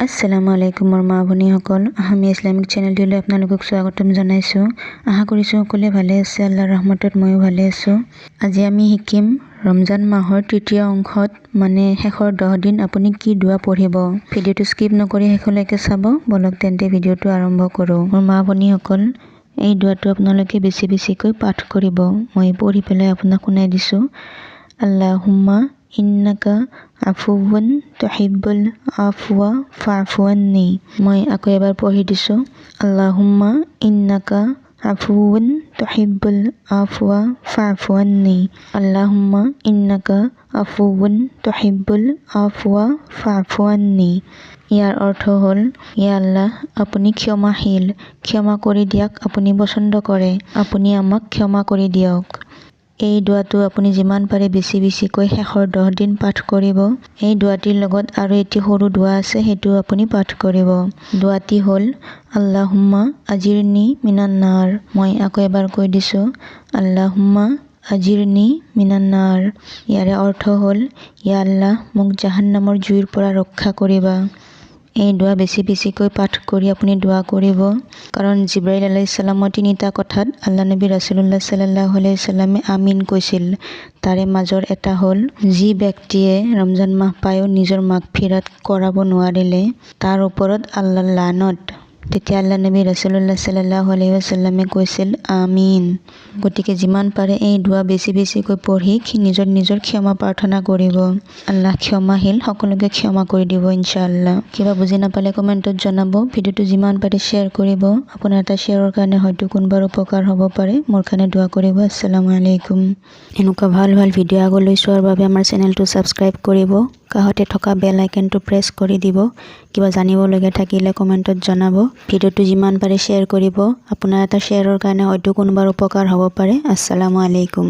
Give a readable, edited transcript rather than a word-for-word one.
আসসালামু আলাইকুম মোৰ মা ভনীসকল, আহামি ইছলামিক চেনেলটোলৈ আপোনালোকক স্বাগতম জনাইছোঁ। আশা কৰিছোঁ সকলোৱে ভালে আছে। আল্লাহৰ ৰহমতত ময়ো ভালে আছোঁ। আজি আমি শিকিম ৰমজান মাহৰ তৃতীয় অংশত মানে শেষৰ 10 দিন আপুনি কি দোৱা পঢ়িব। ভিডিঅ'টো স্কিপ নকৰি শেষলৈকে চাব। বলক তেন্তে ভিডিঅ'টো আৰম্ভ কৰোঁ। মোৰ মা ভনীসকল, এই দোৱাটো আপোনালোকে বেছিকৈ পাঠ কৰিব। মই পঢ়ি পেলাই আপোনাক শুনাই দিছোঁ। আল্লাহুম্মা ইন্নাকা আফুৱুন তুহিব্বুল আফৱা ফা'ফু আন্নি। মই আকৌ এবাৰ পঢ়ি দিছোঁ। আল্লাহুম্মা ইন্নাকা আফুৱুন তুহিব্বুল আফৱা ফা'ফু আন্নি। আল্লাহুম্মা ইন্নাকা আফুৱুন তুহিব্বুল আফৱা ফা'ফু আন্নি। ইয়াৰ অৰ্থ হ'ল, ইয়া আল্লাহ, আপুনি ক্ষমাশীল, ক্ষমা কৰি দিয়ক। আপুনি পচন্দ কৰে, আপুনি আমাক ক্ষমা কৰি দিয়ক। এই দোৱাটো আপুনি যিমান পাৰে বেছিকৈ শেষৰ 10 দিন পাঠ কৰিব। এই দোৱাটিৰ লগত আৰু এটি সৰু দোৱা আছে, সেইটো আপুনি পাঠ কৰিব। দোৱাটি হ'ল আল্লাহুম্মা আজিৰনি মিনান নাৰ। মই আকৌ এবাৰ কৈ দিছোঁ, আল্লাহুম্মা আজিৰনি মিনান নাৰ। ইয়াৰে অৰ্থ হ'ল, ইয়া আল্লাহ, মোক জাহান্নামৰ জুইৰ পৰা ৰক্ষা কৰিবা। এই দোৱা বেছিকৈ পাঠ কৰি আপুনি দোৱা কৰিব, কাৰণ জিব্ৰাইল আলাইহিছ সালামৰ 3টা কথাত আল্লাহ নবী ৰাছুলুল্লাহ সাল্লাল্লাহু আলাইহি সাল্লামে আমিন কৈছিল। তাৰে মাজৰ এটা হ'ল, যি ব্যক্তিয়ে ৰমজান মাহ পায়ো নিজৰ মাগফিৰাত কৰাব নোৱাৰিলে তাৰ ওপৰত আল্লাহৰ লানত। তেতিয়া আল্লাহ নবী ৰাছুলুল্লাহ সাল্লাল্লাহু আলাইহি সাল্লামে কৈছিল আমিন। গতিকে যিমান পাৰে এই দোৱা বেছিকৈ পঢ়ি নিজৰ ক্ষমা প্ৰাৰ্থনা কৰিব। আল্লাহ ক্ষমাশীল, সকলোকে ক্ষমা কৰি দিব ইনশাআল্লাহ। কিবা বুজি নাপালে কমেণ্টত জনাব। ভিডিঅ'টো যিমান পাৰে শ্বেয়াৰ কৰিব। আপোনাৰ এটা শ্বেয়াৰৰ কাৰণে হয়তো কোনোবাৰ উপকাৰ হ'ব পাৰে। মোৰ কাৰণে দোৱা কৰিব। আসসালামু আলাইকুম। এনেকুৱা ভাল ভিডিঅ' আগলৈ চোৱাৰ বাবে আমাৰ চেনেলটো ছাবস্ক্ৰাইব কৰিব। কাষতে থকা বেল আইকনটো প্ৰেছ কৰি দিব। কিবা জানিবলগীয়া থাকিলে কমেণ্টত জনাব। ভিডিঅ'টো যিমান পাৰে শ্বেয়াৰ কৰিব। আপোনাৰ এটা শ্বেয়াৰৰ কাৰণে হয়তো কোনোবাৰ উপকাৰ হ'ব পাৰে। আসসালামু আলাইকুম।